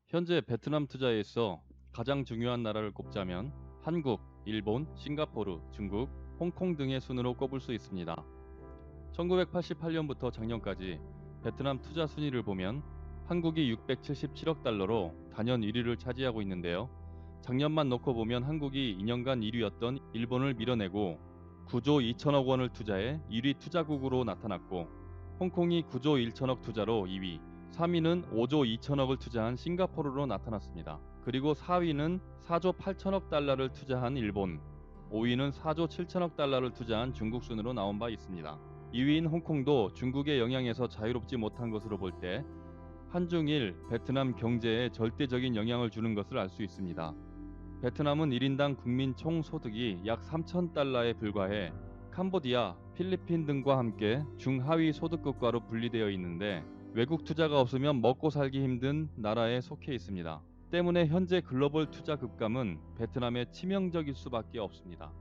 현재 베트남 투자에 있어 가장 중요한 나라를 꼽자면 한국, 일본, 싱가포르, 중국, 홍콩 등의 순으로 꼽을 수 있습니다. 1988년부터 작년까지 베트남 투자 순위를 보면 한국이 677억 달러로 단연 1위를 차지하고 있는데요. 작년만 놓고 보면 한국이 2년간 1위였던 일본을 밀어내고 9조 2천억 원을 투자해 1위 투자국으로 나타났고, 홍콩이 9조 1천억 투자로 2위, 3위는 5조 2천억을 투자한 싱가포르로 나타났습니다. 그리고 4위는 4조 8천억 달러를 투자한 일본, 5위는 4조 7천억 달러를 투자한 중국 순으로 나온 바 있습니다. 2위인 홍콩도 중국의 영향에서 자유롭지 못한 것으로 볼 때 한중일 베트남 경제에 절대적인 영향을 주는 것을 알 수 있습니다. 베트남은 1인당 국민 총소득이 약 3천 달러에 불과해 캄보디아, 필리핀 등과 함께 중하위 소득 국가로 분리되어 있는데, 외국 투자가 없으면 먹고 살기 힘든 나라에 속해 있습니다. 때문에 현재 글로벌 투자 급감은 베트남에 치명적일 수밖에 없습니다.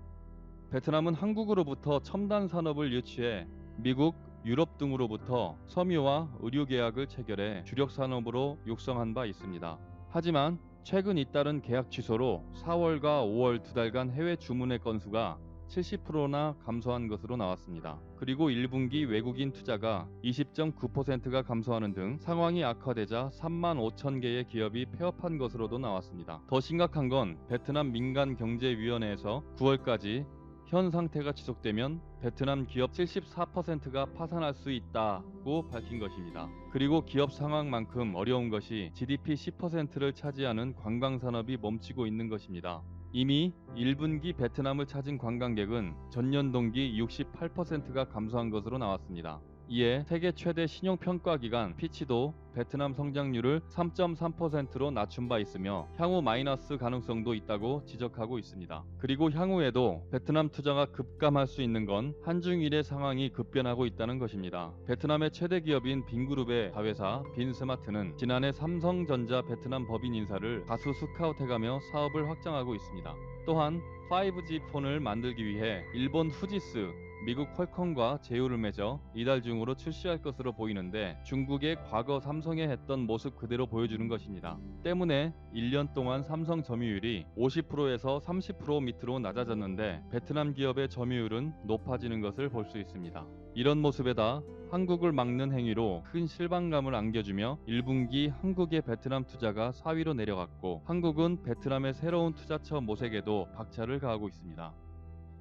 베트남은 한국으로부터 첨단 산업을 유치해 미국, 유럽 등으로부터 섬유와 의류 계약을 체결해 주력 산업으로 육성한 바 있습니다. 하지만 최근 잇따른 계약 취소로 4월과 5월 두 달간 해외 주문의 건수가 70%나 감소한 것으로 나왔습니다. 그리고 1분기 외국인 투자가 20.9%가 감소하는 등 상황이 악화되자 3만 5천 개의 기업이 폐업한 것으로도 나왔습니다. 더 심각한 건 베트남 민간경제위원회에서 9월까지 현 상태가 지속되면 베트남 기업 74%가 파산할 수 있다고 밝힌 것입니다. 그리고 기업 상황만큼 어려운 것이 GDP 10%를 차지하는 관광산업이 멈추고 있는 것입니다. 이미 1분기 베트남을 찾은 관광객은 전년 동기 68%가 감소한 것으로 나왔습니다. 이에 세계 최대 신용평가기관 피치도 베트남 성장률을 3.3%로 낮춘 바 있으며 향후 마이너스 가능성도 있다고 지적하고 있습니다. 그리고 향후에도 베트남 투자가 급감할 수 있는 건 한중일의 상황이 급변하고 있다는 것입니다. 베트남의 최대 기업인 빈그룹의 자회사 빈스마트는 지난해 삼성전자 베트남 법인 인사를 다수 스카우트해가며 사업을 확장하고 있습니다. 또한 5G 폰을 만들기 위해 일본 후지스, 미국 퀄컴과 제휴를 맺어 이달 중으로 출시할 것으로 보이는데, 중국의 과거 삼성에 했던 모습 그대로 보여주는 것입니다. 때문에 1년 동안 삼성 점유율이 50%에서 30% 밑으로 낮아졌는데 베트남 기업의 점유율은 높아지는 것을 볼 수 있습니다. 이런 모습에다 한국을 막는 행위로 큰 실망감을 안겨주며 1분기 한국의 베트남 투자가 4위로 내려갔고, 한국은 베트남의 새로운 투자처 모색에도 박차를 가하고 있습니다.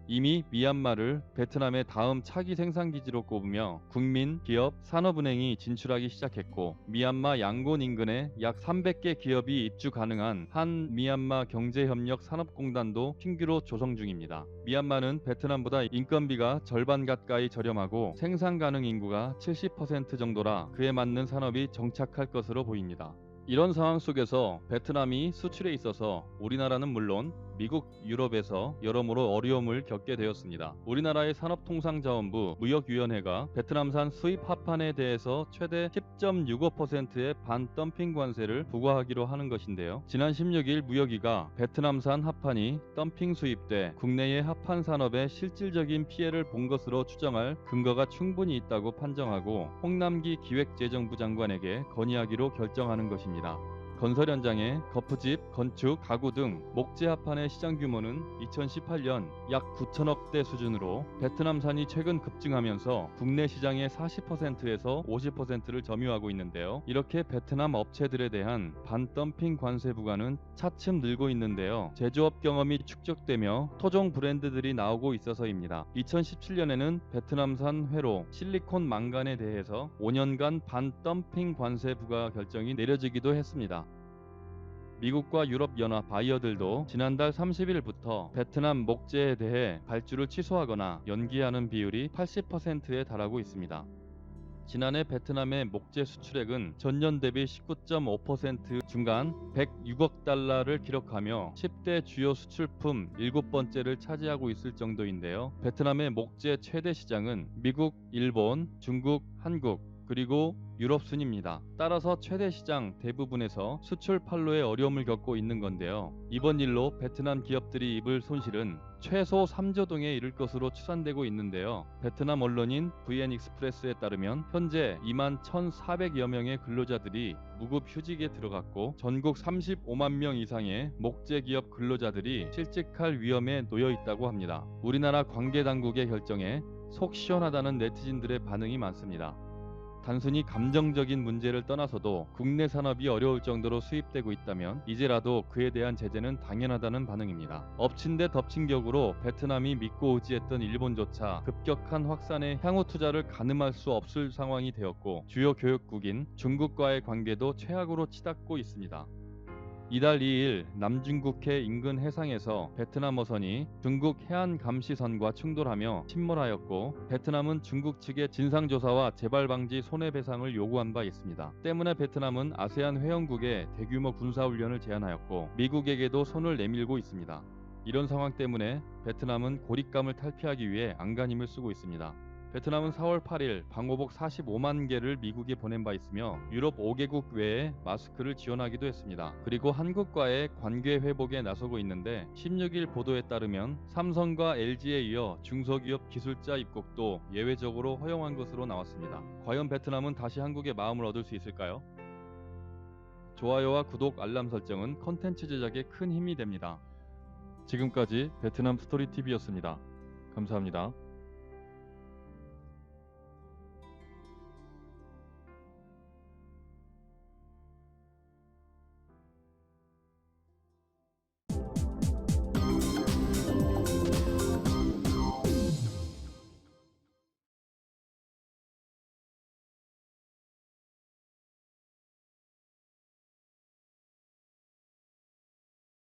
이미 미얀마를 베트남의 다음 차기 생산기지로 꼽으며 국민, 기업, 산업은행이 진출하기 시작했고, 미얀마 양곤 인근에 약 300개 기업이 입주 가능한 한 미얀마 경제협력 산업공단도 신규로 조성 중입니다. 미얀마는 베트남보다 인건비가 절반 가까이 저렴하고 생산 가능 인구가 70% 정도라 그에 맞는 산업이 정착할 것으로 보입니다. 이런 상황 속에서 베트남이 수출에 있어서 우리나라는 물론 미국, 유럽에서 여러모로 어려움을 겪게 되었습니다. 우리나라의 산업통상자원부 무역위원회가 베트남산 수입 합판에 대해서 최대 10.65%의 반덤핑 관세를 부과하기로 하는 것인데요. 지난 16일 무역위가 베트남산 합판이 덤핑 수입돼 국내의 합판 산업에 실질적인 피해를 본 것으로 추정할 근거가 충분히 있다고 판정하고 홍남기 기획재정부 장관에게 건의하기로 결정하는 것입니다. 건설 현장에 거푸집, 건축, 가구 등 목재 합판의 시장 규모는 2018년 약 9천억대 수준으로 베트남산이 최근 급증하면서 국내 시장의 40%에서 50%를 점유하고 있는데요. 이렇게 베트남 업체들에 대한 반덤핑 관세 부과는 차츰 늘고 있는데요. 제조업 경험이 축적되며 토종 브랜드들이 나오고 있어서입니다. 2017년에는 베트남산 회로, 실리콘 망간에 대해서 5년간 반덤핑 관세 부과 결정이 내려지기도 했습니다. 미국과 유럽연합 바이어들도 지난달 30일부터 베트남 목재에 대해 발주를 취소하거나 연기하는 비율이 80%에 달하고 있습니다. 지난해 베트남의 목재 수출액은 전년 대비 19.5% 증가한 106억 달러를 기록하며 10대 주요 수출품 7번째를 차지하고 있을 정도인데요. 베트남의 목재 최대 시장은 미국, 일본, 중국, 한국, 그리고 유럽 순입니다. 따라서 최대 시장 대부분에서 수출 판로에 어려움을 겪고 있는 건데요. 이번 일로 베트남 기업들이 입을 손실은 최소 3조 동에 이를 것으로 추산되고 있는데요. 베트남 언론인 VN 익스프레스에 따르면 현재 2만 1,400여 명의 근로자들이 무급 휴직에 들어갔고 전국 35만 명 이상의 목재 기업 근로자들이 실직할 위험에 놓여 있다고 합니다. 우리나라 관계 당국의 결정에 속 시원하다는 네티즌들의 반응이 많습니다. 단순히 감정적인 문제를 떠나서도 국내 산업이 어려울 정도로 수입되고 있다면 이제라도 그에 대한 제재는 당연하다는 반응입니다. 엎친 데 덮친 격으로 베트남이 믿고 의지했던 일본조차 급격한 확산에 향후 투자를 가늠할 수 없을 상황이 되었고 주요 교역국인 중국과의 관계도 최악으로 치닫고 있습니다. 이달 2일 남중국해 인근 해상에서 베트남 어선이 중국 해안감시선과 충돌하며 침몰하였고 베트남은 중국 측의 진상조사와 재발방지 손해배상을 요구한 바 있습니다. 때문에 베트남은 아세안 회원국에 대규모 군사훈련을 제안하였고 미국에게도 손을 내밀고 있습니다. 이런 상황 때문에 베트남은 고립감을 탈피하기 위해 안간힘을 쓰고 있습니다. 베트남은 4월 8일 방호복 45만 개를 미국에 보낸 바 있으며 유럽 5개국 외에 마스크를 지원하기도 했습니다. 그리고 한국과의 관계 회복에 나서고 있는데 16일 보도에 따르면 삼성과 LG에 이어 중소기업 기술자 입국도 예외적으로 허용한 것으로 나왔습니다. 과연 베트남은 다시 한국의 마음을 얻을 수 있을까요? 좋아요와 구독, 알람 설정은 컨텐츠 제작에 큰 힘이 됩니다. 지금까지 베트남 스토리TV였습니다. 감사합니다.